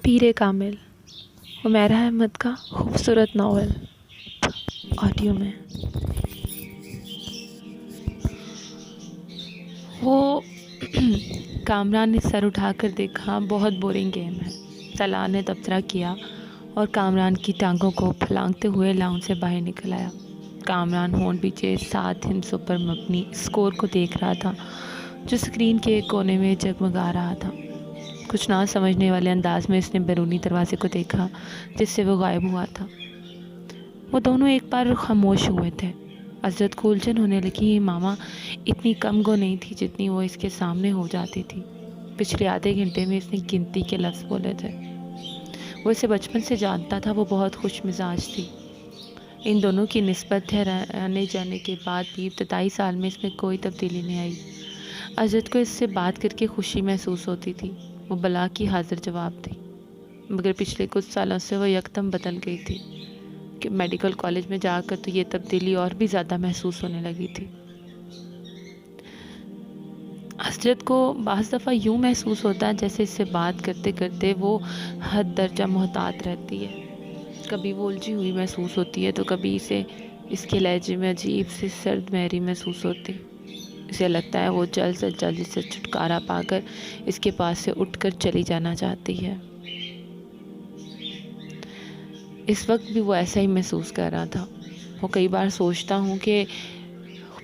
پیر کامل، عمیرہ احمد کا خوبصورت novel audio میں۔ وہ کامران نے سر اٹھا کر دیکھا۔ بہت بورنگ گیم ہے، طلحہ نے تبصرہ کیا اور کامران کی ٹانگوں کو پھلانگتے ہوئے لاؤنج سے باہر نکل آیا۔ کامران ہونٹ پیچھے 7 ہندسوں پر مبنی اسکور کو دیکھ رہا تھا جو اسکرین کے ایک کونے میں جگمگا رہا تھا۔ کچھ نہ سمجھنے والے انداز میں اس نے بیرونی دروازے کو دیکھا جس سے وہ غائب ہوا تھا۔ وہ دونوں ایک بار خاموش ہوئے تھے۔ عزت کو الجھن ہونے لگی۔ ماما اتنی کم گو نہیں تھی جتنی وہ اس کے سامنے ہو جاتی تھی۔ پچھلے آدھے گھنٹے میں اس نے گنتی کے لفظ بولے تھے۔ وہ اسے بچپن سے جانتا تھا۔ وہ بہت خوش مزاج تھی۔ ان دونوں کی نسبت رہنے جانے کے بعد بھی ابتدائی سال میں اس میں کوئی تبدیلی نہیں آئی۔ عزت کو اس سے بات کر کے خوشی محسوس ہوتی تھی۔ وہ بلا کی حاضر جواب تھی، مگر پچھلے کچھ سالوں سے وہ یکدم بدل گئی تھی کہ میڈیکل کالج میں جا کر تو یہ تبدیلی اور بھی زیادہ محسوس ہونے لگی تھی۔ عزت کو بعض دفعہ یوں محسوس ہوتا ہے جیسے اس سے بات کرتے کرتے وہ حد درجہ محتاط رہتی ہے۔ کبھی وہ الجھی ہوئی محسوس ہوتی ہے تو کبھی اسے اس کے لہجے میں عجیب سی سرد مہری محسوس ہوتی۔ اسے لگتا ہے وہ جلد سے جلد سے چھٹکارا پا کر اس کے پاس سے اٹھ کر چلی جانا چاہتی ہے۔ اس وقت بھی وہ ایسا ہی محسوس کر رہا تھا۔ وہ کئی بار سوچتا ہوں کہ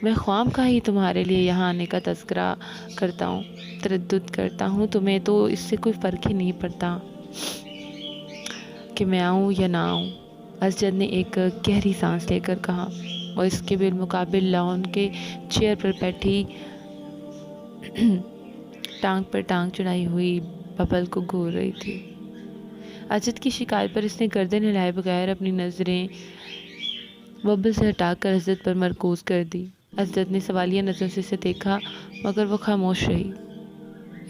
میں خواہ مخواہ ہی تمہارے لیے یہاں آنے کا تذکرہ کرتا ہوں، تردد کرتا ہوں۔ تمہیں تو اس سے کوئی فرق ہی نہیں پڑتا کہ میں آؤں یا نہ آؤں۔ اسجد نے ایک گہری سانس لے کر کہا۔ وہ اس کے بالمقابل لاؤن کے چیئر پر بیٹھی ٹانگ پر ٹانگ چڑھائی ہوئی ببل کو گھور رہی تھی۔ اسجد کی شکایت پر اس نے گردن ہلائے بغیر اپنی نظریں ببل سے ہٹا کر اسجد پر مرکوز کر دی۔ اسجد نے سوالیہ نظروں سے اسے دیکھا مگر وہ خاموش رہی۔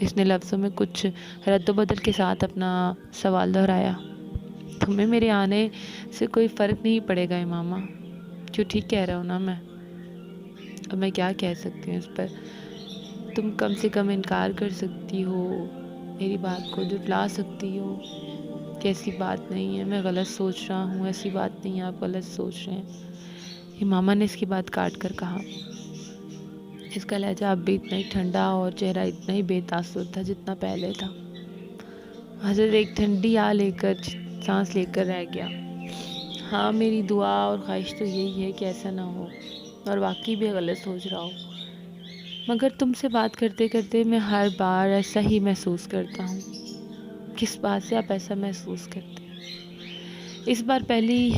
اس نے لفظوں میں کچھ رد و بدل کے ساتھ اپنا سوال دہرایا۔ تمہیں میرے آنے سے کوئی فرق نہیں پڑے گا ماما؟ جو ٹھیک کہہ رہا ہوں نا میں؟ اب میں کیا کہہ سکتی ہوں اس پر؟ تم کم سے کم انکار کر سکتی ہو، میری بات کو جھٹلا سکتی ہو کہ ایسی بات نہیں ہے، میں غلط سوچ رہا ہوں، ایسی بات نہیں ہے، آپ غلط سوچ رہے ہیں۔ ماما نے اس کی بات کاٹ کر کہا۔ اس کا لہجہ اب بھی اتنا ہی ٹھنڈا اور چہرہ اتنا ہی بے تاثر تھا جتنا پہلے تھا۔ حضرت ایک ٹھنڈی آہ لے کر سانس لے کر رہ گیا۔ ہاں، میری دعا اور خواہش تو یہی ہے کہ ایسا نہ ہو اور واقعی بھی غلط سوچ رہا ہو، مگر تم سے بات کرتے کرتے میں ہر بار ایسا ہی محسوس کرتا ہوں۔ کس بات سے آپ ایسا محسوس کرتے ہیں؟ اس بار پہلی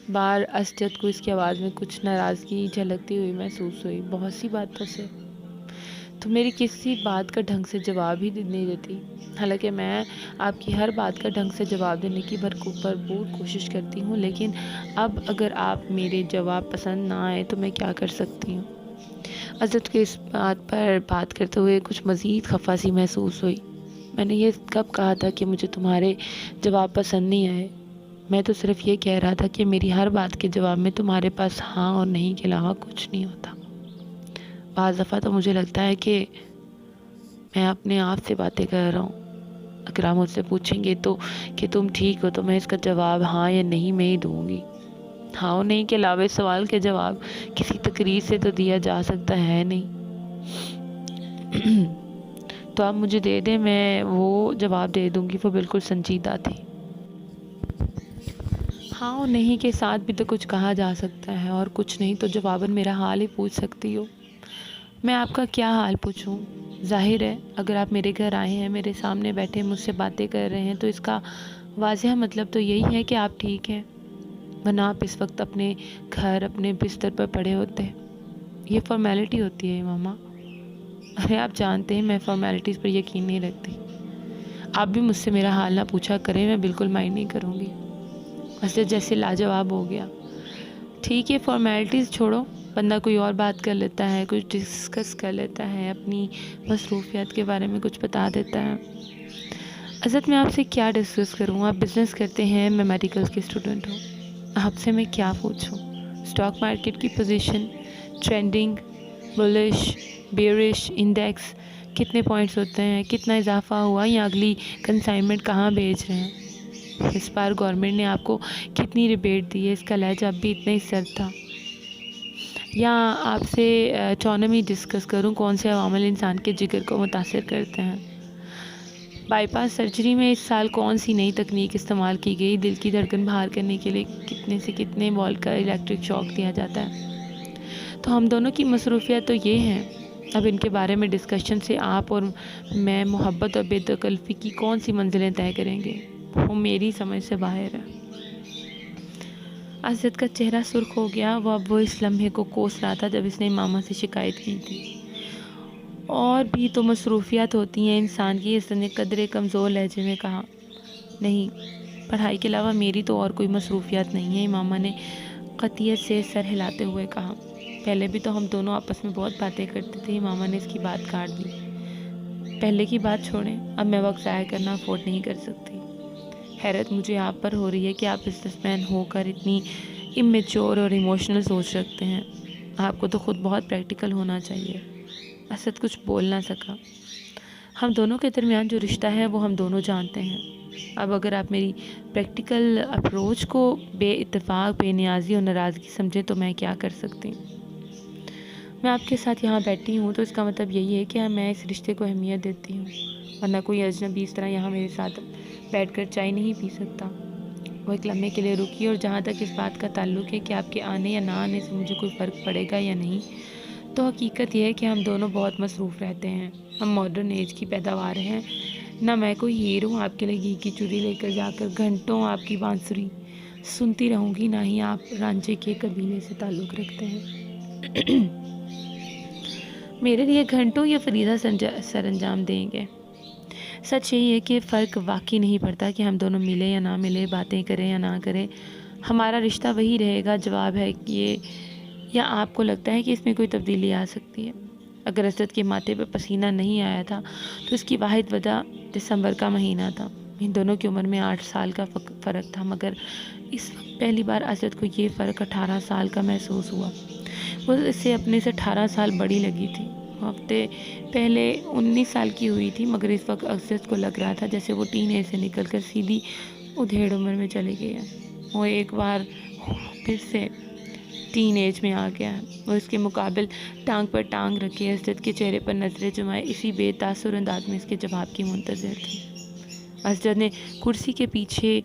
بار اسجد کو اس کی آواز میں کچھ ناراضگی جھلکتی ہوئی محسوس ہوئی۔ بہت سی باتوں سے تم میری کسی بات کا ڈھنگ سے جواب ہی نہیں دیتی، حالانکہ میں آپ کی ہر بات کا ڈھنگ سے جواب دینے کی بھرپور کوشش کرتی ہوں، لیکن اب اگر آپ میرے جواب پسند نہ آئے تو میں کیا کر سکتی ہوں؟ اسجد کو اس بات پر بات کرتے ہوئے کچھ مزید خفا سی محسوس ہوئی۔ میں نے یہ کب کہا تھا کہ مجھے تمہارے جواب پسند نہیں آئے؟ میں تو صرف یہ کہہ رہا تھا کہ میری ہر بات کے جواب میں تمہارے پاس ہاں اور نہیں کے علاوہ کچھ نہیں ہوتا۔ بعض دفعہ تو مجھے لگتا ہے کہ میں اپنے آپ سے باتیں کر رہا ہوں۔ اگر آپ مجھ سے پوچھیں گے تو کہ تم ٹھیک ہو تو میں اس کا جواب ہاں یا نہیں میں ہی دوں گی۔ ہاں اور نہیں کے علاوہ اس سوال کے جواب کسی تقریر سے تو دیا جا سکتا ہے نہیں۔ تو آپ مجھے دے دیں، میں وہ جواب دے دوں گی۔ وہ بالکل سنجیدہ تھی۔ ہاں اور نہیں کے ساتھ بھی تو کچھ کہا جا سکتا ہے، اور کچھ نہیں تو جواباً میرا حال ہی پوچھ سکتی ہو۔ میں آپ کا کیا حال پوچھوں؟ ظاہر ہے اگر آپ میرے گھر آئے ہیں، میرے سامنے بیٹھے مجھ سے باتیں کر رہے ہیں تو اس کا واضح مطلب تو یہی ہے کہ آپ ٹھیک ہیں، ورنہ آپ اس وقت اپنے گھر اپنے بستر پر پڑے ہوتے۔ یہ فارمیلٹی ہوتی ہے ماما۔ ارے آپ جانتے ہیں میں فارمیلٹیز پر یقین نہیں رکھتی۔ آپ بھی مجھ سے میرا حال نہ پوچھا کریں، میں بالکل مائنڈ نہیں کروں گی۔ اسجد جیسے لاجواب ہو گیا۔ ٹھیک ہے، فارمیلٹیز چھوڑو، بندہ کوئی اور بات کر لیتا ہے، کچھ ڈسکس کر لیتا ہے، اپنی مصروفیات کے بارے میں کچھ بتا دیتا ہے۔ اسجد میں آپ سے کیا ڈسکس کروں؟ آپ بزنس کرتے ہیں، میں میڈیکل کی اسٹوڈنٹ ہوں۔ آپ سے میں کیا پوچھوں؟ اسٹاک مارکیٹ کی پوزیشن، ٹرینڈنگ، بلش، بیئرش، انڈیکس، کتنے پوائنٹس ہوتے ہیں، کتنا اضافہ ہوا یا اگلی کنسائنمنٹ کہاں بھیج رہے ہیں، اس بار گورنمنٹ نے آپ کو کتنی ریبیٹ دی ہے، اس کا لہجہ اب بھی اتنا ہی سرد تھا. یا آپ سے 94 ڈسکس کروں کون سے عوامل انسان کے جگر کو متاثر کرتے ہیں. بائی پاس سرجری میں اس سال کون سی نئی تکنیک استعمال کی گئی، دل کی دھڑکن باہر کرنے کے لیے کتنے سے کتنے وولٹ کا الیکٹرک شاک دیا جاتا ہے. تو ہم دونوں کی مصروفیت تو یہ ہیں. اب ان کے بارے میں ڈسکشن سے آپ اور میں محبت اور بے تکلفی کی کون سی منزلیں طے کریں گے، وہ میری سمجھ سے باہر ہے. اسد کا چہرہ سرخ ہو گیا. وہ اس لمحے کو کوس رہا تھا جب اس نے ماما سے شکایت کی تھی. اور بھی تو مصروفیات ہوتی ہیں انسان کی، اس نے قدرے کمزور لہجے میں کہا. نہیں، پڑھائی کے علاوہ میری تو اور کوئی مصروفیات نہیں ہیں، ماما نے قطعیت سے سر ہلاتے ہوئے کہا. پہلے بھی تو ہم دونوں آپس میں بہت باتیں کرتے تھے. ماما نے اس کی بات کاٹ دی. پہلے کی بات چھوڑیں، اب میں وقت ضائع کرنا افورڈ نہیں کر سکتی. حیرت مجھے آپ پر ہو رہی ہے کہ آپ بزنس مین ہو کر اتنی امیچور اور ایموشنل سوچ رکھتے ہیں. آپ کو تو خود بہت پریکٹیکل ہونا چاہیے. اسد کچھ بول نہ سکا. ہم دونوں کے درمیان جو رشتہ ہے وہ ہم دونوں جانتے ہیں. اب اگر آپ میری پریکٹیکل اپروچ کو بے اتفاق، بے نیازی اور ناراضگی سمجھیں تو میں کیا کر سکتی ہوں. میں آپ کے ساتھ یہاں بیٹھی ہوں تو اس کا مطلب یہی ہے کہ میں اس رشتے کو اہمیت دیتی ہوں، ورنہ کوئی اجنبی اس طرح یہاں میرے ساتھ بیٹھ کر چائے نہیں پی سکتا. وہ ایک لمحے کے لیے رکی. اور جہاں تک اس بات کا تعلق ہے کہ آپ کے آنے یا نہ آنے سے مجھے کوئی فرق پڑے گا یا نہیں، تو حقیقت یہ ہے کہ ہم دونوں بہت مصروف رہتے ہیں. ہم ماڈرن ایج کی پیداوار ہیں. نہ میں کوئی ہیر ہوں آپ کے لیے گھی کی چوری لے کر جا کر گھنٹوں آپ کی بانسری سنتی رہوں گی، نہ ہی آپ رانجھے کے قبیلے سے تعلق رکھتے ہیں. میرے لیے گھنٹوں یا فریضہ سر انجام دیں گے. سچ یہی ہے کہ فرق واقعی نہیں پڑتا کہ ہم دونوں ملے یا نہ ملے، باتیں کریں یا نہ کریں، ہمارا رشتہ وہی رہے گا. جواب ہے یہ، یا آپ کو لگتا ہے کہ اس میں کوئی تبدیلی آ سکتی ہے؟ اگر اسد کے ماتھے پہ پسینہ نہیں آیا تھا تو اس کی واحد وجہ دسمبر کا مہینہ تھا. ان دونوں کی عمر میں 8 سال کا فرق تھا، مگر اس وقت پہلی بار اسد کو یہ فرق 18 سال کا محسوس ہوا. وہ اس سے اپنے سے 18 سال بڑی لگی تھی. ہفتے پہلے 19 سال کی ہوئی تھی، مگر اس وقت اسد کو لگ رہا تھا جیسے وہ ٹین ایج سے نکل کر سیدھی ادھیڑ عمر میں چلی گئی ہے. وہ ایک بار پھر سے ٹین ایج میں آ گیا ہے. وہ اس کے مقابل ٹانگ پر ٹانگ رکھے اسد کے چہرے پر نظریں جمائے اسی بے تاثر انداز میں اس کے جواب کی منتظر تھی. اسد نے کرسی کے پیچھے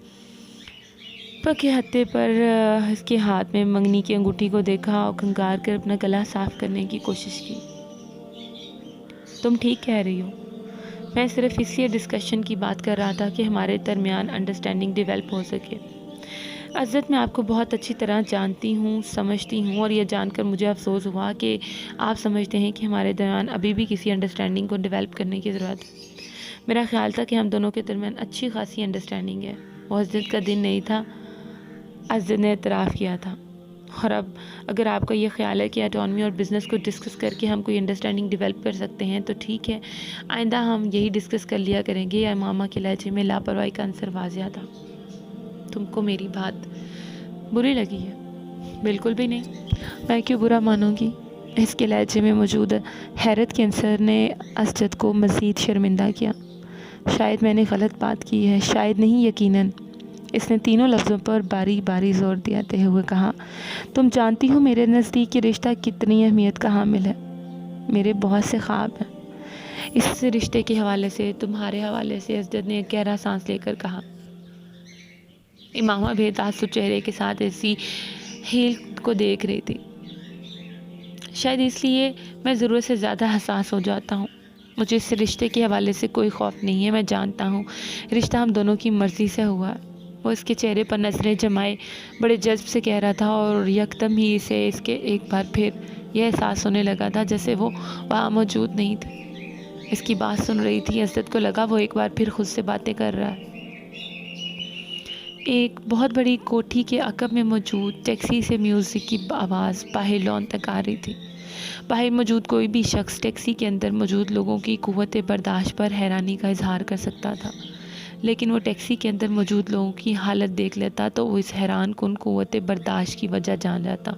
پکے ہتھے پر اس کے ہاتھ میں منگنی کی انگوٹھی کو دیکھا اور کھنگار کر اپنا گلا صاف کرنے کی کوشش کی. تم ٹھیک کہہ رہی ہو. میں صرف اس لیے ڈسکشن کی بات کر رہا تھا کہ ہمارے درمیان انڈرسٹینڈنگ ڈیولپ ہو سکے. اسد، میں آپ کو بہت اچھی طرح جانتی ہوں، سمجھتی ہوں، اور یہ جان کر مجھے افسوس ہوا کہ آپ سمجھتے ہیں کہ ہمارے درمیان ابھی بھی کسی انڈرسٹینڈنگ کو ڈیولپ کرنے کی ضرورت ہے. میرا خیال تھا کہ ہم دونوں کے درمیان اچھی خاصی انڈرسٹینڈنگ ہے. وہ اسد کا دن نہیں تھا، اسد نے اعتراف کیا تھا. اور اب اگر آپ کا یہ خیال ہے کہ اٹانومی اور بزنس کو ڈسکس کر کے ہم کوئی انڈرسٹینڈنگ ڈیولپ کر سکتے ہیں تو ٹھیک ہے، آئندہ ہم یہی ڈسکس کر لیا کریں گے. یا ماما کے لہجے میں لاپرواہی کا عنصر واضح تھا. تم کو میری بات بری لگی ہے؟ بالکل بھی نہیں. میں کیوں برا مانوں گی؟ اس کے لہجے میں موجود حیرت کے عنصر نے اسد کو مزید شرمندہ کیا. شاید میں نے غلط بات کی ہے، شاید نہیں، یقیناً. اس نے تینوں لفظوں پر باری باری زور دیتے ہوئے کہا. تم جانتی ہو میرے نزدیک یہ رشتہ کتنی اہمیت کا حامل ہے. میرے بہت سے خواب ہیں اس رشتے کے حوالے سے، تمہارے حوالے سے. اسد نے ایک گہرا سانس لے کر کہا. امامہ بے تعصب چہرے کے ساتھ ایسی ہیل کو دیکھ رہی تھی. شاید اس لیے میں ضرورت سے زیادہ حساس ہو جاتا ہوں. مجھے اس رشتے کے حوالے سے کوئی خوف نہیں ہے. میں جانتا ہوں رشتہ ہم دونوں کی مرضی سے ہوا ہے. وہ اس کے چہرے پر نظریں جمائے بڑے جذب سے کہہ رہا تھا، اور یکدم ہی اسے اس کے ایک بار پھر یہ احساس ہونے لگا تھا جیسے وہ وہاں موجود نہیں تھی. اس کی بات سن رہی تھی. اسد کو لگا وہ ایک بار پھر خود سے باتیں کر رہا ہے. ایک بہت بڑی کوٹھی کے عقب میں موجود ٹیکسی سے میوزک کی آواز باہر لان تک آ رہی تھی. باہر موجود کوئی بھی شخص ٹیکسی کے اندر موجود لوگوں کی قوت برداشت پر حیرانی کا اظہار کر سکتا تھا، لیکن وہ ٹیکسی کے اندر موجود لوگوں کی حالت دیکھ لیتا تو وہ اس حیران کن قوت برداشت کی وجہ جان جاتا.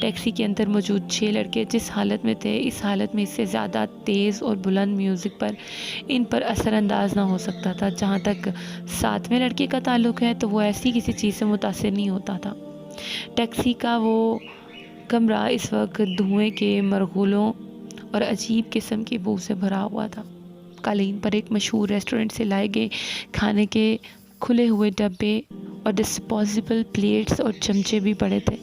ٹیکسی کے اندر موجود 6 لڑکے جس حالت میں تھے، اس حالت میں اس سے زیادہ تیز اور بلند میوزک پر ان پر اثر انداز نہ ہو سکتا تھا۔ جہاں تک 7ویں لڑکے کا تعلق ہے تو وہ ایسی کسی چیز سے متاثر نہیں ہوتا تھا۔ ٹیکسی کا وہ کمرہ اس وقت دھوئیں کے مرغولوں اور عجیب قسم کی بو سے بھرا ہوا تھا۔ قالین پر ایک مشہور ریسٹورنٹ سے لائے گئے کھانے کے کھلے ہوئے ڈبے اور ڈسپوزیبل پلیٹس اور چمچے بھی پڑے تھے۔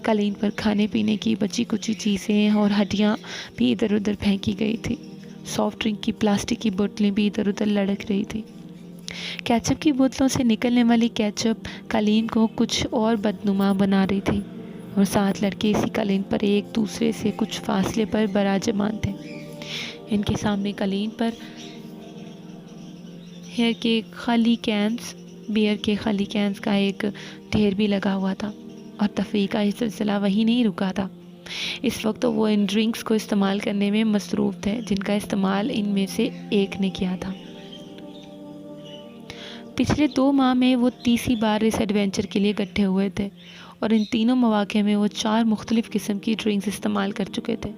قالین پر کھانے پینے کی بچی کچی چیزیں اور ہڈیاں بھی ادھر ادھر پھینکی گئی تھی۔ سافٹ ڈرنک کی پلاسٹک کی بوتلیں بھی ادھر ادھر لڑک رہی تھی۔ کیچپ کی بوتلوں سے نکلنے والی کیچپ قالین کو کچھ اور بدنما بنا رہی تھی، اور 7 لڑکے اسی قالین پر ایک دوسرے سے کچھ فاصلے پر براجمان تھے۔ ان کے سامنے قالین پر بیئر کے خالی کینز کا ایک ڈھیر بھی لگا ہوا تھا، اور تفریح کا یہ سلسلہ وہی نہیں رکا تھا۔ اس وقت وہ ان ڈرنکس کو استعمال کرنے میں مصروف تھے جن کا استعمال ان میں سے ایک نے کیا تھا۔ پچھلے 2 ماہ میں وہ تیسری بار اس ایڈونچر کے لیے اکٹھے ہوئے تھے، اور ان تینوں مواقع میں وہ 4 مختلف قسم کی ڈرنکس استعمال کر چکے تھے۔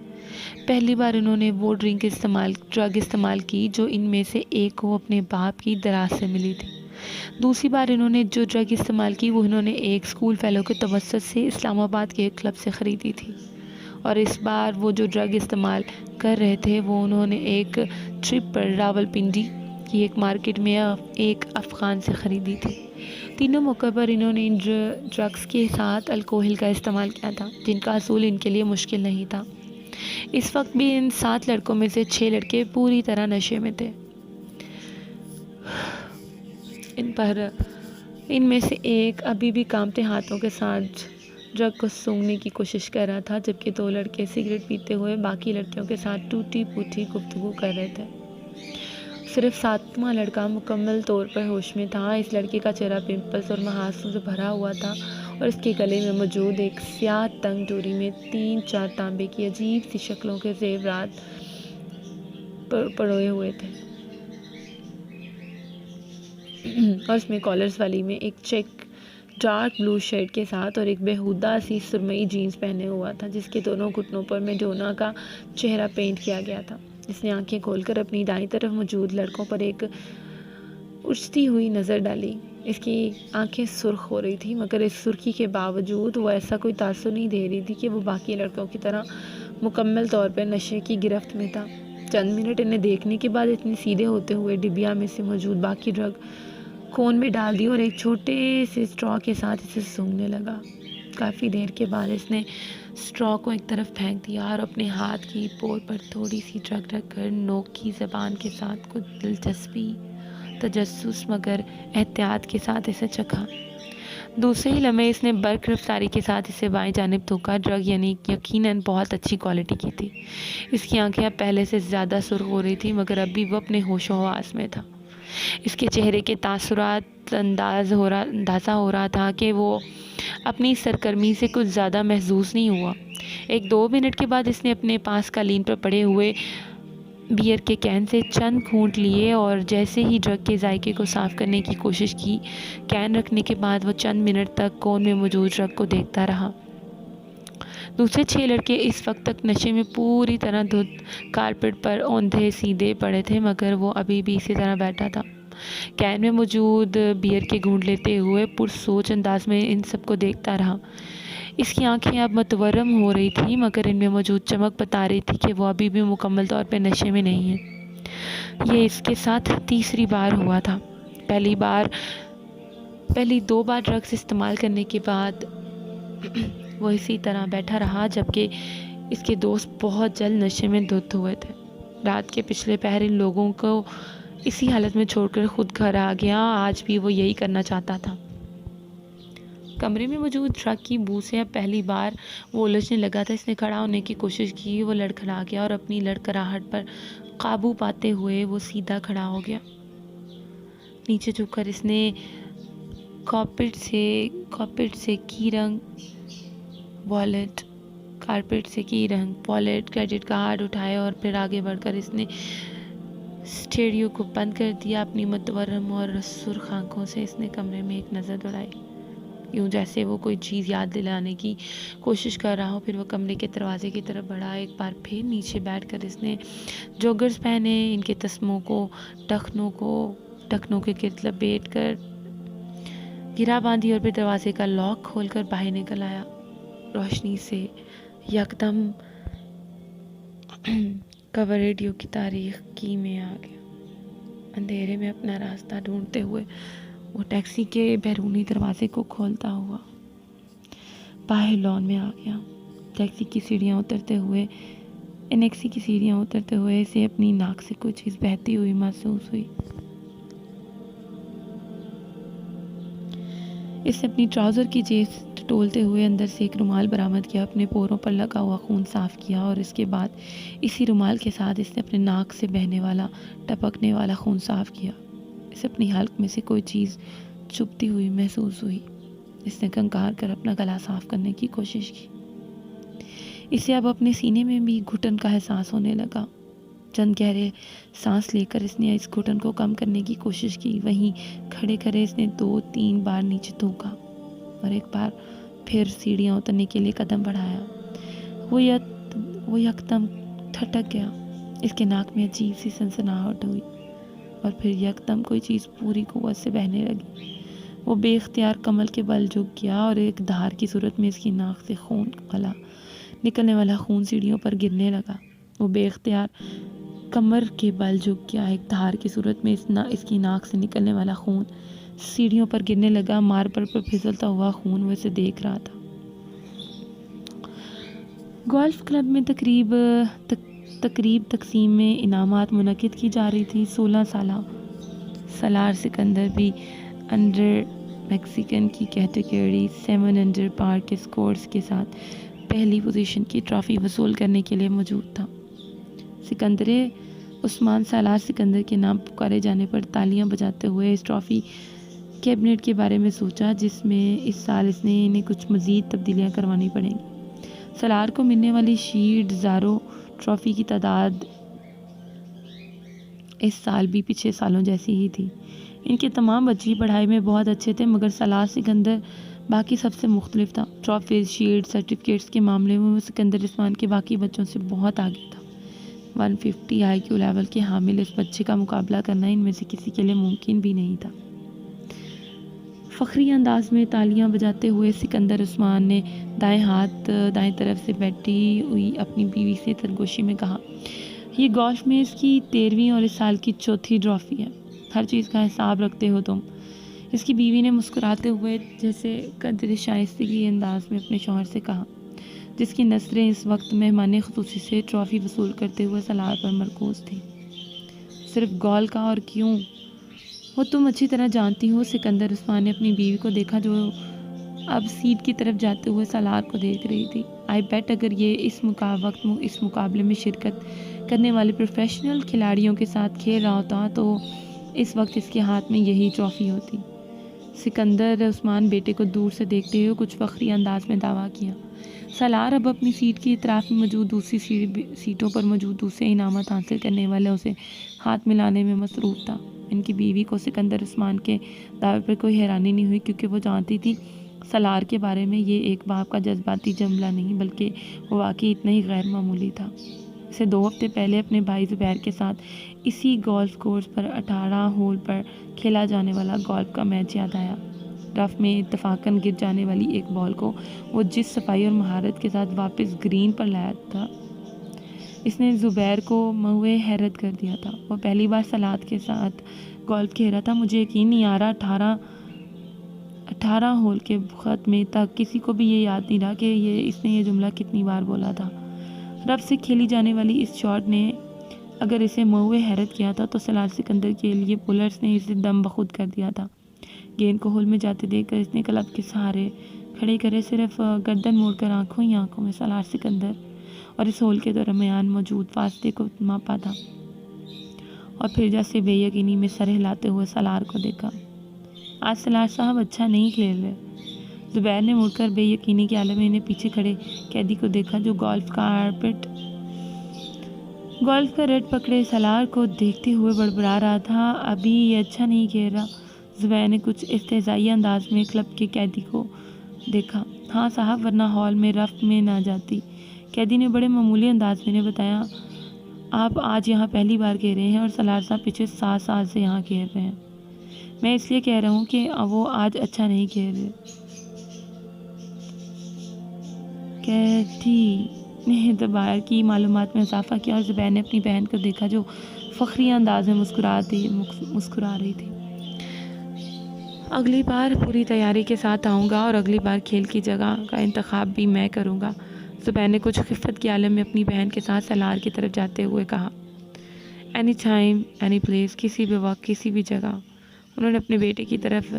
پہلی بار انہوں نے وہ ڈرگ استعمال کی جو ان میں سے ایک کو اپنے باپ کی دراز سے ملی تھی۔ دوسری بار انہوں نے جو ڈرگ استعمال کی وہ انہوں نے ایک اسکول فیلو کے توسط سے اسلام آباد کے ایک کلب سے خریدی تھی، اور اس بار وہ جو ڈرگ استعمال کر رہے تھے وہ انہوں نے ایک ٹرپ پر راولپنڈی کی ایک مارکیٹ میں ایک افغان سے خریدی تھی۔ تینوں موقع پر انہوں نے ان ڈرگس کے ساتھ الکوہل کا استعمال کیا تھا جن کا حصول ان کے لیے مشکل نہیں تھا۔ اس وقت بھی ان 7 لڑکوں میں سے 6 لڑکے پوری طرح نشے میں تھے۔ ان میں سے ایک ابھی بھی کانپتے ہاتھوں کے ساتھ ڈرگ کو سونگھنے کی کوشش کر رہا تھا، جبکہ 2 لڑکے سگریٹ پیتے ہوئے باقی لڑکیوں کے ساتھ ٹوٹی پھوٹی گفتگو کر رہے تھے۔ صرف 7واں لڑکا مکمل طور پر ہوش میں تھا۔ اس لڑکے کا چہرہ پمپلز اور محاسوں سے بھرا ہوا تھا، اور اس کے گلے میں موجود ایک سیاہ تنگ ڈوری میں 3-4 تانبے کی عجیب سی شکلوں کے زیورات پروئے ہوئے تھے، اور اس میں کالرز والی میں ایک چیک ڈارک بلو شرٹ کے ساتھ اور ایک بےہودہ سی سرمئی جینز پہنے ہوا تھا جس کے دونوں گھٹنوں پر میڈونا کا چہرہ پینٹ کیا گیا تھا۔ اس نے آنکھیں کھول کر اپنی دائیں طرف موجود لڑکوں پر ایک اچھتی ہوئی نظر ڈالی۔ اس کی آنکھیں سرخ ہو رہی تھی، مگر اس سرخی کے باوجود وہ ایسا کوئی تاثر نہیں دے رہی تھی کہ وہ باقی لڑکوں کی طرح مکمل طور پر نشے کی گرفت میں تھا۔ چند منٹ انہیں دیکھنے کے بعد اتنے سیدھے ہوتے ہوئے ڈبیا میں سے موجود باقی ڈرگ کون میں ڈال دی اور ایک چھوٹے سے اسٹرا کے ساتھ اسے سونگھنے لگا۔ کافی دیر کے بعد اس نے اسٹرا کو ایک طرف پھینک دیا اور اپنے ہاتھ کی پور پر تھوڑی سی ڈرگ رکھ کر نوک کی زبان کے ساتھ کچھ دلچسپی، تجسس مگر احتیاط کے ساتھ اسے چکھا۔ دوسرے ہی لمحے اس نے برق رفتاری کے ساتھ اسے بائیں جانب تھوکا۔ ڈرگ یقیناً بہت اچھی کوالٹی کی تھی۔ اس کی آنکھیں اب پہلے سے زیادہ سرخ ہو رہی تھی، مگر اب بھی وہ اپنے ہوش و حواس میں تھا۔ اس کے چہرے کے تاثرات اندازہ ہو رہا تھا کہ وہ اپنی سرگرمی سے کچھ زیادہ محظوظ نہیں ہوا۔ 1-2 منٹ کے بعد اس نے اپنے پاس قالین پر پڑے ہوئے بیئر کے کین سے چند گھونٹ لیے اور جیسے ہی ڈرگ کے ذائقے کو صاف کرنے کی کوشش کی، کین رکھنے کے بعد وہ چند منٹ تک کون میں موجود ڈرگ کو دیکھتا رہا۔ دوسرے 6 لڑکے اس وقت تک نشے میں پوری طرح دھت کارپیٹ پر اوندھے سیدھے پڑے تھے، مگر وہ ابھی بھی اسی طرح بیٹھا تھا، کین میں موجود بیئر کے گھونٹ لیتے ہوئے پرسوچ انداز میں ان سب کو دیکھتا رہا۔ اس کی آنکھیں اب متورم ہو رہی تھیں، مگر ان میں موجود چمک بتا رہی تھی کہ وہ ابھی بھی مکمل طور پہ نشے میں نہیں ہے۔ یہ اس کے ساتھ تیسری بار ہوا تھا۔ پہلی 2 بار ڈرگس استعمال کرنے کے بعد وہ اسی طرح بیٹھا رہا، جبکہ اس کے دوست بہت جلد نشے میں دھت ہوئے تھے۔ رات کے پچھلے پہر ان لوگوں کو اسی حالت میں چھوڑ کر خود گھر آ گیا۔ آج بھی وہ یہی کرنا چاہتا تھا۔ کمرے میں موجود ڈرگ کی بو سے اب پہلی بار وہ الجھنے لگا تھا۔ اس نے کھڑا ہونے کی کوشش کی، وہ لڑکھڑا گیا اور اپنی لڑکھڑاہٹ پر قابو پاتے ہوئے وہ سیدھا کھڑا ہو گیا۔ نیچے جھک کر اس نے کارپیٹ سے کی رنگ والیٹ کریڈٹ کارڈ اٹھایا اور پھر آگے بڑھ کر اس نے اسٹیریو کو بند کر دیا۔ اپنی متورم اور سرخ آنکھوں سے اس نے کمرے میں ایک نظر دوڑائی۔ یوں جیسے وہ کوئی چیز یاد دلانے کی کوشش کر رہا ہو۔ پھر وہ کمرے کے دروازے کی طرف بڑھا۔ ایک بار پھر نیچے بیٹھ کر اس نے جوگرز پہنے، ان کے تسموں کو ٹخنوں کے گرد لپیٹ کر گرا باندھی اور پھر دروازے کا لاک کھول کر باہر نکل آیا۔ روشنی سے یکدم کور ریڈیو کی تاریکی میں آ گیا۔ اندھیرے میں اپنا راستہ ڈھونڈتے ہوئے وہ ٹیکسی کے بیرونی دروازے کو کھولتا ہوا باہر لان میں آ گیا۔ ٹیکسی کی سیڑھیاں اترتے ہوئے اسے اپنی ناک سے کوئی چیز بہتی ہوئی محسوس ہوئی۔ اس نے اپنی ٹراؤزر کی جیب ٹٹولتے ہوئے اندر سے ایک رومال برآمد کیا، اپنے پوروں پر لگا ہوا خون صاف کیا اور اس کے بعد اسی رومال کے ساتھ اس نے اپنے ناک سے بہنے والا ٹپکنے والا خون صاف کیا۔ اسے اپنی حلق میں سے کوئی چیز چبھتی ہوئی محسوس ہوئی۔ اس نے کنکار کر اپنا گلا صاف کرنے کی کوشش کی۔ اسے اب اپنے سینے میں بھی گھٹن کا احساس ہونے لگا۔ چند گہرے سانس لے کر اس نے اس گھٹن کو کم کرنے کی کوشش کی۔ وہیں کھڑے کھڑے اس نے 2-3 بار نیچے تھوکا اور ایک بار پھر سیڑھیاں اترنے کے لیے قدم بڑھایا۔ وہ یکدم ٹھٹک گیا۔ اس کے ناک میں عجیب سی سنسناہٹ ہوئی اور پھر یکدم کوئی چیز پوری قوت سے بہنے لگی۔ وہ بے اختیار کمل کے بل جھک گیا اور ایک دھار کی صورت میں اس کی ناک سے نکلنے والا خون سیڑھیوں پر گرنے لگا۔ وہ بے اختیار کمر کے بل جھک گیا۔ ایک دھار کی صورت میں اس کی ناک سے نکلنے والا خون سیڑھیوں پر گرنے لگا۔ ماربل پر پھسلتا ہوا خون وہ اسے دیکھ رہا تھا۔ گولف کلب میں تقریب تقسیم میں انعامات منعقد کی جا رہی تھی۔ 16 سالہ سالار سکندر بھی انڈر میکسیکن کی کیٹیگری 7 انڈر پار کے سکورز کے ساتھ پہلی پوزیشن کی ٹرافی وصول کرنے کے لیے موجود تھا۔ سکندر عثمان سالار سکندر کے نام پکارے جانے پر تالیاں بجاتے ہوئے اس ٹرافی کیبنٹ کے بارے میں سوچا، جس میں اس سال انہیں کچھ مزید تبدیلیاں کروانی پڑیں گی۔ سالار کو ملنے والی شیلڈ زارو ٹرافی کی تعداد اس سال بھی پچھلے سالوں جیسی ہی تھی۔ ان کے تمام بچے پڑھائی میں بہت اچھے تھے، مگر سالار سکندر باقی سب سے مختلف تھا۔ ٹرافیز، شیلڈ، سرٹیفکیٹس کے معاملے میں وہ سکندر عثمان کے باقی بچوں سے بہت آگے تھا۔ 150 آئی کیو لیول کے حامل اس بچے کا مقابلہ کرنا ان میں سے کسی کے لیے ممکن بھی نہیں تھا۔ فخری انداز میں تالیاں بجاتے ہوئے سکندر عثمان نے دائیں طرف سے بیٹھی ہوئی اپنی بیوی سے سرگوشی میں کہا، یہ گولف میں اس کی 13ویں اور اس سال کی 4تھی ٹرافی ہے۔ ہر چیز کا حساب رکھتے ہو تم؟ اس کی بیوی نے مسکراتے ہوئے جیسے قدر شائستگی انداز میں اپنے شوہر سے کہا، جس کی نظریں اس وقت مہمان خصوصی سے ٹرافی وصول کرتے ہوئے سالار پر مرکوز تھی۔ صرف گول کا؟ اور کیوں؟ وہ تم اچھی طرح جانتی ہو۔ سکندر عثمان نے اپنی بیوی کو دیکھا جو اب سیٹ کی طرف جاتے ہوئے سالار کو دیکھ رہی تھی۔ آئی بیٹ اگر یہ اس مقابلے میں شرکت کرنے والے پروفیشنل کھلاڑیوں کے ساتھ کھیل رہا ہوتا تو اس وقت اس کے ہاتھ میں یہی ٹرافی ہوتی۔ سکندر عثمان بیٹے کو دور سے دیکھتے ہوئے کچھ فخری انداز میں دعویٰ کیا۔ سالار اب اپنی سیٹ کی اطراف میں موجود دوسری سیٹوں پر موجود دوسرے انعامات حاصل کرنے والوں سے ہاتھ ملانے میں مصروف تھا۔ ان کی بیوی کو سکندر عثمان کے دعوے پر کوئی حیرانی نہیں ہوئی، کیونکہ وہ جانتی تھی سالار کے بارے میں یہ ایک باپ کا جذباتی جملہ نہیں، بلکہ وہ واقعی اتنا ہی غیر معمولی تھا۔ اسے 2 ہفتے پہلے اپنے بھائی زبیر کے ساتھ اسی گولف کورس پر 18 ہول پر کھیلا جانے والا گولف کا میچ یاد آیا۔ رف میں اتفاقاً گر جانے والی ایک بال کو وہ جس صفائی اور مہارت کے ساتھ واپس گرین پر لایا تھا، اس نے زبیر کو موئے حیرت کر دیا تھا۔ وہ پہلی بار سالار کے ساتھ گولف کھیل رہا تھا۔ مجھے یقین نہیں آ رہا 18 ہول کے خاتمے تک کسی کو بھی یہ یاد نہیں رہا کہ اس نے یہ جملہ کتنی بار بولا تھا۔ رف سے کھیلی جانے والی اس شاٹ نے اگر اسے موئے حیرت کیا تھا تو سالار سکندر کے لیے پولرز نے اسے دم بخود کر دیا تھا۔ گیند کو ہول میں جاتے دیکھ کر اس نے کلب کے سہارے کھڑے کرے صرف گردن موڑ کر آنکھوں ہی آنکھوں میں سالار سکندر اور اس ہول کے درمیان موجود فاصلے کو ماپا تھا، اور پھر جیسے بے یقینی میں سر ہلاتے ہوئے سالار کو دیکھا۔ آج سالار صاحب اچھا نہیں کھیل رہے۔ زبیر نے مڑ کر بے یقینی کے عالم میں انہیں پیچھے کھڑے قیدی کو دیکھا جو گولف کا ریٹ پکڑے سالار کو دیکھتے ہوئے بڑبڑا رہا تھا۔ ابھی یہ اچھا نہیں کھیل رہا۔ زبیر نے کچھ استہزائی انداز میں کلب کے قیدی کو دیکھا۔ ہاں صاحب، ورنہ ہال میں رفت میں نہ جاتی۔ قیدی نے بڑے معمولی انداز میں نے بتایا، آپ آج یہاں پہلی بار کہہ رہے ہیں اور سالار صاحب پچھلے 7 سال سے یہاں کہہ رہے ہیں۔ میں اس لیے کہہ رہا ہوں کہ وہ آج اچھا نہیں کہہ رہے۔ قیدی نے دوبارہ کی معلومات میں اضافہ کیا اور زبیر نے اپنی بہن کو دیکھا جو فخریہ انداز میں مسکرا رہی تھی۔ اگلی بار پوری تیاری کے ساتھ آؤں گا اور اگلی بار کھیل کی جگہ کا انتخاب بھی میں کروں گا، زبیر نے کچھ خفت کے عالم میں اپنی بہن کے ساتھ سالار کی طرف جاتے ہوئے کہا۔ اینی ٹائم اینی پلیس، کسی بھی وقت کسی بھی جگہ، انہوں نے اپنے بیٹے کی طرف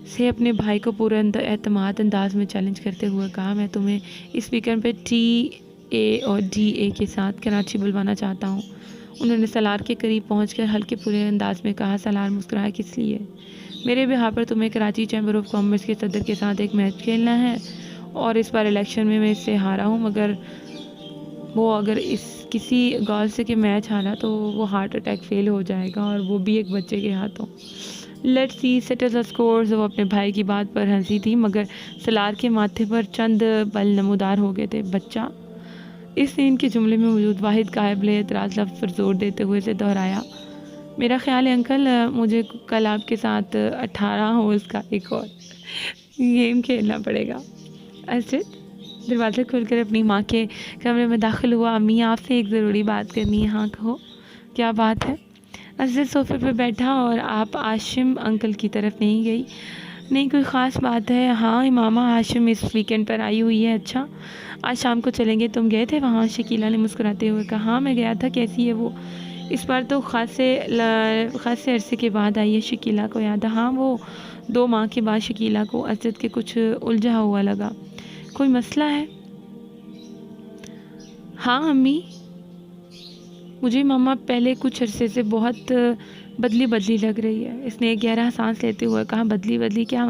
سے اپنے بھائی کو پورے اعتماد انداز میں چیلنج کرتے ہوئے کہا۔ میں تمہیں اس ویکینڈ پہ TA اور DA کے ساتھ کراچی بلوانا چاہتا ہوں، انہوں نے سالار کے قریب پہنچ کر ہلکے پورے انداز میں کہا۔ سالار مسکرایا، کس لیے؟ میرے بہا پر تمہیں کراچی چیمبر آف کامرس کے صدر کے ساتھ ایک میچ کھیلنا ہے اور اس بار الیکشن میں اس سے ہارا ہوں، مگر وہ اگر کسی گول سے کہ میچ ہارا تو وہ ہارٹ اٹیک فیل ہو جائے گا اور وہ بھی ایک بچے کے ہاتھوں۔ Let see settle the scores. وہ اپنے بھائی کی بات پر ہنسی تھی مگر سالار کے ماتھے پر چند بل نمودار ہو گئے تھے۔ بچہ، اس نے ان کے جملے میں موجود واحد قابل اعتراض لفظ پر زور دیتے ہوئے اسے دہرایا۔ میرا خیال ہے انکل، مجھے کل آپ کے ساتھ 18 ہولز کا ایک اور گیم کھیلنا پڑے گا۔ اسد دروازہ کھول کر اپنی ماں کے کمرے میں داخل ہوا۔ امی، آپ سے ایک ضروری بات کرنی ہے۔ ہاں کہو، کیا بات ہے؟ اسد صوفے پہ بیٹھا اور آپ ہاشم انکل کی طرف نہیں گئی؟ نہیں، کوئی خاص بات ہے؟ ہاں امامہ، ہاشم اس ویکینڈ پر آئی ہوئی ہے۔ اچھا، آج شام کو چلیں گے، تم گئے تھے وہاں؟ شکیلہ نے مسکراتے ہوئے کہا۔ ہاں میں گیا تھا۔ کیسی ہے وہ؟ اس بار تو خاصے عرصے کے بعد آئی ہے، شکیلہ کو یاد ہے؟ ہاں، وہ 2 ماہ کے بعد۔ شکیلہ کو اسد کے کچھ الجھا ہوا لگا۔ کوئی مسئلہ ہے؟ ہاں امی، مجھے ماما پہلے کچھ عرصے سے بہت بدلی لگ رہی ہے۔ اس نے ایک گہرا سانس لیتے ہوئے کہا۔ بدلی کیا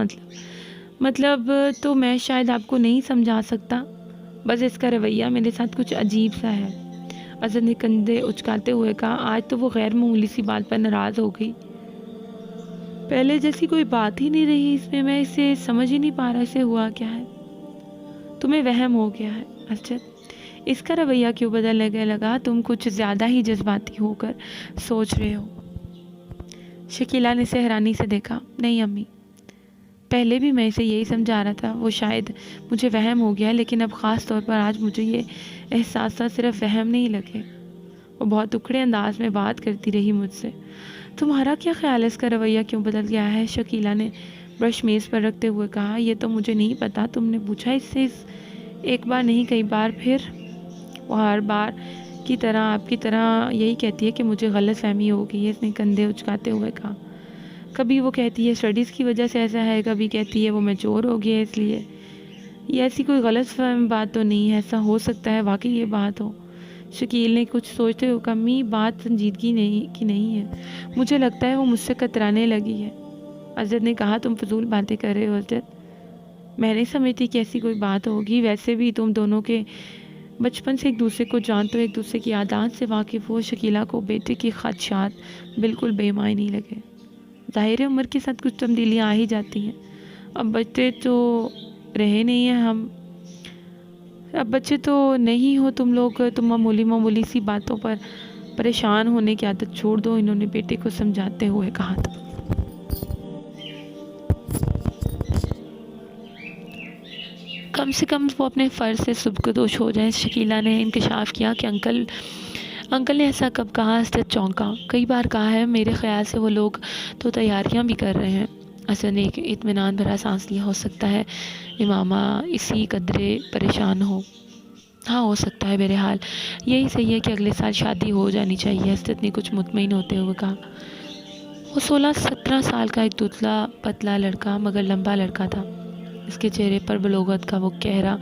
مطلب تو میں شاید آپ کو نہیں سمجھا سکتا، بس اس کا رویہ میرے ساتھ کچھ عجیب سا ہے۔ اسد نے کندھے اچکاتے ہوئے کہا۔ آج تو وہ غیر معمولی سی بات پر ناراض ہو گئی، پہلے جیسی کوئی بات ہی نہیں رہی اس میں اسے سمجھ ہی نہیں پا رہا اسے ہوا کیا ہے۔ تمہیں وہم ہو گیا ہے اسد، اس کا رویہ کیوں بدلنے لگا؟ تم کچھ زیادہ ہی جذباتی ہو کر سوچ رہے ہو۔ شکیلہ نے اسے حیرانی سے دیکھا۔ نہیں امی، پہلے بھی میں اسے یہی سمجھا رہا تھا، وہ شاید مجھے وہم ہو گیا، لیکن اب خاص طور پر آج مجھے یہ احساسات صرف وہم نہیں لگے۔ وہ بہت اکھڑے انداز میں بات کرتی رہی مجھ سے۔ تمہارا کیا خیال ہے اس کا رویہ کیوں بدل گیا ہے؟ شکیلہ نے برش میز پر رکھتے ہوئے کہا۔ یہ تو مجھے نہیں پتا، تم نے پوچھا اس سے ایک بار نہیں کئی بار؟ پھر وہ ہر بار کی طرح آپ کی طرح یہی کہتی ہے کہ مجھے غلط فہمی ہو گئی ہے، اس نے کندھے اچکاتے ہوئے کہا۔ کبھی وہ کہتی ہے اسٹڈیز کی وجہ سے ایسا ہے، کبھی کہتی ہے وہ میچور ہو گیا ہے اس لیے۔ یہ ایسی کوئی غلط فہم بات تو نہیں ہے، ایسا ہو سکتا ہے واقعی یہ بات ہو۔ شکیل نے کچھ سوچتے ہوئے کہا۔ امی، بات سنجیدگی کی نہیں ہے، مجھے لگتا ہے وہ مجھ سے کترانے لگی ہے۔ اسد نے کہا۔ تم فضول باتیں کر رہے ہو اسد، میں نہیں سمجھتی کہ ایسی کوئی بات ہوگی، ویسے بھی تم دونوں کے بچپن سے ایک دوسرے کو جانتے ہو، ایک دوسرے کی عادات سے واقف ہو۔ شکیلہ کو بیٹے کی خدشات بالکل بے معنی لگے۔ ظاہر ہے عمر کے ساتھ کچھ تبدیلیاں آ ہی جاتی ہیں، اب بچے تو رہے نہیں ہیں اب بچے تو نہیں ہو تم لوگ، تم معمولی سی باتوں پر پریشان ہونے کی عادت چھوڑ دو، انہوں نے بیٹے کو سمجھاتے ہوئے کہا تھا۔ کم سے کم وہ اپنے فرض سے سبکدوش ہو جائیں۔ شکیلہ نے انکشاف کیا کہ انکل نے ایسا کب کہا؟ اسد چونکا۔ کئی بار کہا ہے، میرے خیال سے وہ لوگ تو تیاریاں بھی کر رہے ہیں۔ اسد نے ایک اطمینان بھرا سانس لیا۔ ہو سکتا ہے امامہ اسی قدرے پریشان ہو۔ ہاں ہو سکتا ہے، بہرحال یہی صحیح ہے کہ اگلے سال شادی ہو جانی چاہیے، اسد نے کچھ مطمئن ہوتے ہوئے کہا۔ وہ 16-17 سال کا ایک دتلا پتلا لڑکا مگر لمبا لڑکا تھا، اس کے چہرے پر بلوغت کا وہ چہرہ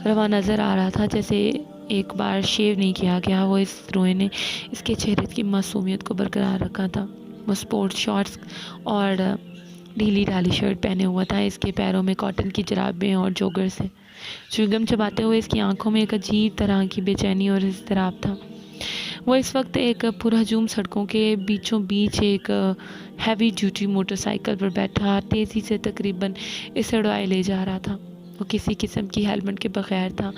رواں نظر آ رہا تھا جیسے ایک بار شیو نہیں کیا گیا ہو۔ اس روئے نے اس کے چہرے کی معصومیت کو برقرار رکھا تھا۔ وہ سپورٹس شارٹس اور ڈھیلی ڈھالی شرٹ پہنے ہوا تھا، اس کے پیروں میں کاٹن کی جرابیں اور جوگرز تھے۔ چوئنگم چباتے ہوئے اس کی آنکھوں میں ایک عجیب طرح کی بے چینی اور اضطراب تھا۔ وہ اس وقت ایک پرہجوم سڑکوں کے بیچوں بیچ ایک ہیوی ڈیوٹی موٹر سائیکل پر بیٹھا تیزی سے تقریباً اسے اڑائے لے جا رہا تھا۔ وہ کسی قسم کی ہیلمٹ کے بغیر تھا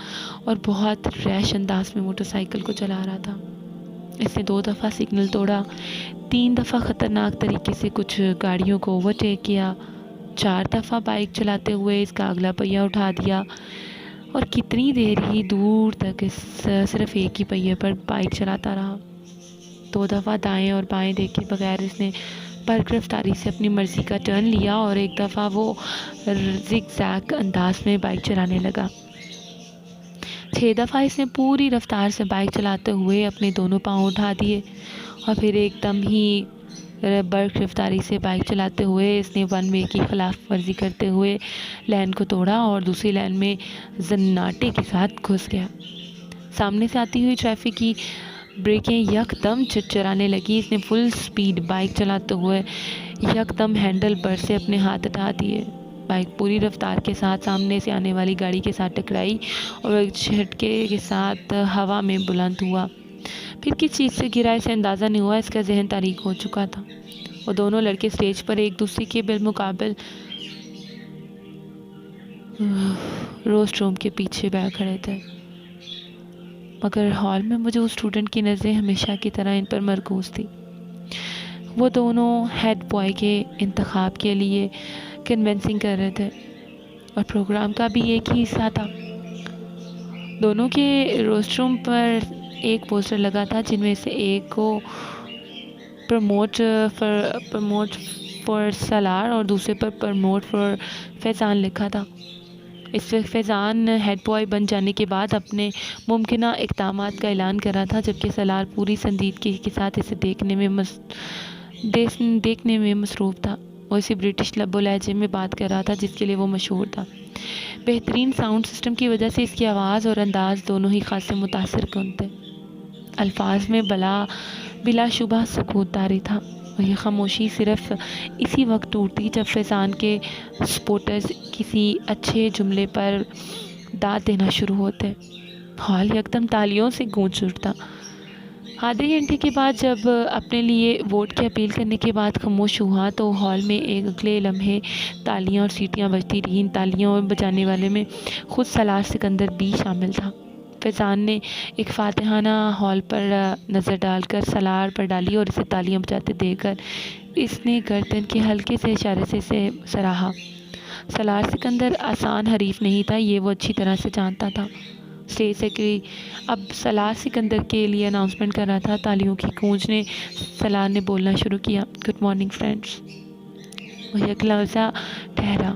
اور بہت ریش انداز میں موٹر سائیکل کو چلا رہا تھا۔ اس نے 2 دفعہ سگنل توڑا، 3 دفعہ خطرناک طریقے سے کچھ گاڑیوں کو اوورٹیک کیا، 4 دفعہ بائک چلاتے ہوئے اس کا اگلا پہیہ اٹھا دیا، اور کتنی دیر ہی دور تک صرف ایک ہی پہیے پر بائک چلاتا رہا۔ 2 دفعہ دائیں اور بائیں دیکھے بغیر اس نے برق رفتاری سے اپنی مرضی کا ٹرن لیا اور ایک دفعہ وہ زگ زیگ انداز میں بائک چلانے لگا۔ 6 دفعہ اس نے پوری رفتار سے بائک چلاتے ہوئے اپنے دونوں پاؤں اٹھا دیے، اور پھر ایک دم ہی برق رفتاری سے بائک چلاتے ہوئے اس نے 1 وے کی خلاف ورزی کرتے ہوئے لین کو توڑا اور دوسری لین میں زناٹے کے ساتھ گھس گیا۔ سامنے سے آتی ہوئی ٹریفک کی بریکیں یک دم چرچرانے لگی۔ اس نے فل سپیڈ بائک چلاتے ہوئے یک دم ہینڈل بر سے اپنے ہاتھ ہٹا دیے۔ بائک پوری رفتار کے ساتھ سامنے سے آنے والی گاڑی کے ساتھ ٹکرائی اور ایک جھٹکے کے ساتھ ہوا میں بلند ہوا۔ پھر کس چیز سے گرا اسے اندازہ نہیں ہوا، اس کا ذہن تاریک ہو چکا تھا۔ وہ دونوں لڑکے اسٹیج پر ایک دوسرے کے بالمقابل روسٹ روم کے پیچھے بیٹھ کھڑے تھے، مگر ہال میں مجھے اس اسٹوڈنٹ کی نظریں ہمیشہ کی طرح ان پر مرکوز تھی۔ وہ دونوں ہیڈ بوائے کے انتخاب کے لیے کنونسنگ کر رہے تھے، اور پروگرام کا بھی ایک ہی حصہ تھا۔ دونوں کے روسٹ روم پر ایک پوسٹر لگا تھا جن میں سے ایک کو پروموٹ فار سالار اور دوسرے پر پروموٹ فار فیضان لکھا تھا۔ اس وقت فیضان ہیڈ بوائے بن جانے کے بعد اپنے ممکنہ اقدامات کا اعلان کر رہا تھا، جبکہ سالار پوری سنجیدگی کے ساتھ اسے دیکھنے میں مصروف تھا۔ وہ اسی برٹش لب و لہجے میں بات کر رہا تھا جس کے لیے وہ مشہور تھا۔ بہترین ساؤنڈ سسٹم کی وجہ سے اس کی آواز اور انداز دونوں ہی خاصے متاثر کن تھے۔ الفاظ میں بلا شبہ سکوت طاری تھا، اور یہ خاموشی صرف اسی وقت ٹوٹتی جب فیضان کے سپورٹرز کسی اچھے جملے پر داد دینا شروع ہوتے۔ ہال یکدم تالیوں سے گونج اٹھتا۔ آدھے گھنٹے کے بعد جب اپنے لیے ووٹ کی اپیل کرنے کے بعد خاموش ہوا تو ہال میں ایک اگلے لمحے تالیاں اور سیٹیاں بجتی رہیں۔ تالیاں بجانے والے میں خود سالار سکندر بھی شامل تھا۔ فیضان نے ایک فاتحانہ ہال پر نظر ڈال کر سالار پر ڈالی اور اسے تالیاں بجاتے دیکھ کر اس نے گردن کے ہلکے سے اشارے سے اسے سراہا۔ سالار سکندر آسان حریف نہیں تھا، یہ وہ اچھی طرح سے جانتا تھا۔ اسٹیج سیکرٹری اب سالار سکندر کے لیے اناؤنسمنٹ کر رہا تھا۔ تالیوں کی گونج نے سالار نے بولنا شروع کیا، گڈ مارننگ فرینڈز۔ وہ یک لحظہ ٹھہرا۔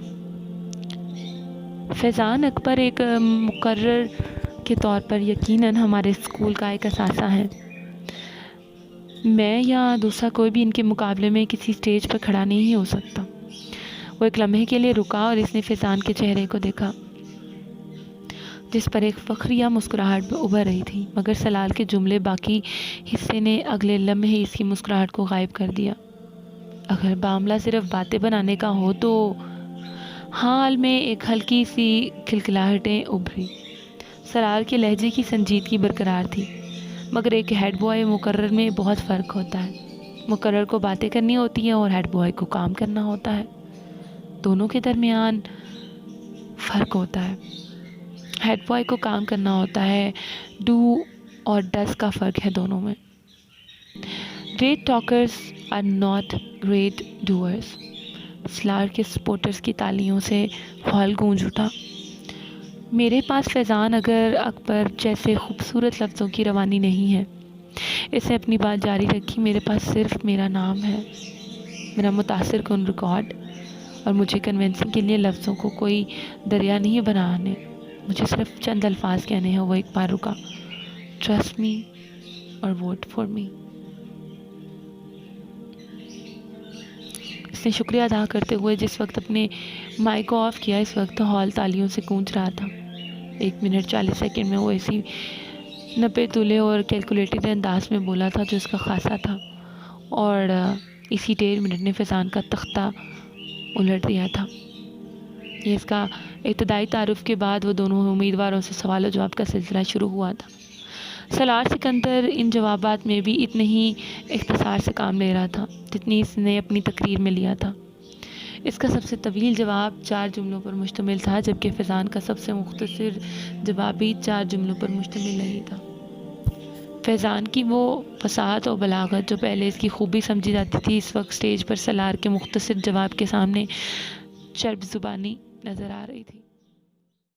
فیضان اکبر ایک مقرر کے طور پر یقیناً ہمارے اسکول کا ایک اثاثہ ہے۔ میں یا دوسرا کوئی بھی ان کے مقابلے میں کسی اسٹیج پر کھڑا نہیں ہو سکتا۔ وہ ایک لمحے کے لیے رکا اور اس نے فیضان کے چہرے کو دیکھا جس پر ایک فخریہ مسکراہٹ ابھر رہی تھی، مگر سالار کے جملے باقی حصے نے اگلے لمحے اس کی مسکراہٹ کو غائب کر دیا۔ اگر معاملہ صرف باتیں بنانے کا ہو تو حال میں ایک ہلکی سی کھلکھلاہٹیں ابھری۔ سالار کے لہجے کی سنجیدگی برقرار تھی، مگر ایک ہیڈ بوائے مقرر میں بہت فرق ہوتا ہے۔ مقرر کو باتیں کرنی ہوتی ہیں اور ہیڈ بوائے کو کام کرنا ہوتا ہے۔ دونوں کے درمیان فرق ہوتا ہے۔ ہیڈ بوائے کو کام کرنا ہوتا ہے، ڈو اور ڈز کا فرق ہے دونوں میں۔ Great talkers are not great doers. Salar کے سپورٹرز کی تالیوں سے ہال گونج اٹھا۔ میرے پاس فیضان اکبر جیسے خوبصورت لفظوں کی روانی نہیں ہے، اس نے اپنی بات جاری رکھی۔ میرے پاس صرف میرا نام ہے، میرا متاثر کن ریکارڈ، اور مجھے کنونسنگ کے لیے لفظوں کو کوئی دریا نہیں بنانے، مجھے صرف چند الفاظ کہنے ہیں۔ وہ ایک بار رکا، ٹرسٹ می اور ووٹ فار می۔ اس نے شکریہ ادا کرتے ہوئے جس وقت اپنے مائک کو آف کیا، اس وقت ہال تالیوں سے گونج رہا تھا۔ 1 منٹ 40 سیکنڈ میں وہ اسی نپے تلے اور کیلکولیٹڈ انداز میں بولا تھا جو اس کا خاصا تھا، اور اسی 1.5 منٹ نے فیضان کا تختہ الٹ دیا تھا۔ یہ اس کا ابتدائی تعارف کے بعد وہ دونوں امیدواروں سے سوال و جواب کا سلسلہ شروع ہوا تھا۔ سالار سکندر ان جوابات میں بھی اتنے ہی اختصار سے کام لے رہا تھا جتنی اس نے اپنی تقریر میں لیا تھا۔ اس کا سب سے طویل جواب 4 جملوں پر مشتمل تھا، جبکہ فیضان کا سب سے مختصر جواب بھی 4 جملوں پر مشتمل نہیں تھا۔ فیضان کی وہ فصاحت و بلاغت جو پہلے اس کی خوبی سمجھی جاتی تھی، اس وقت سٹیج پر سالار کے مختصر جواب کے سامنے چرب زبانی نظر آ رہی تھی۔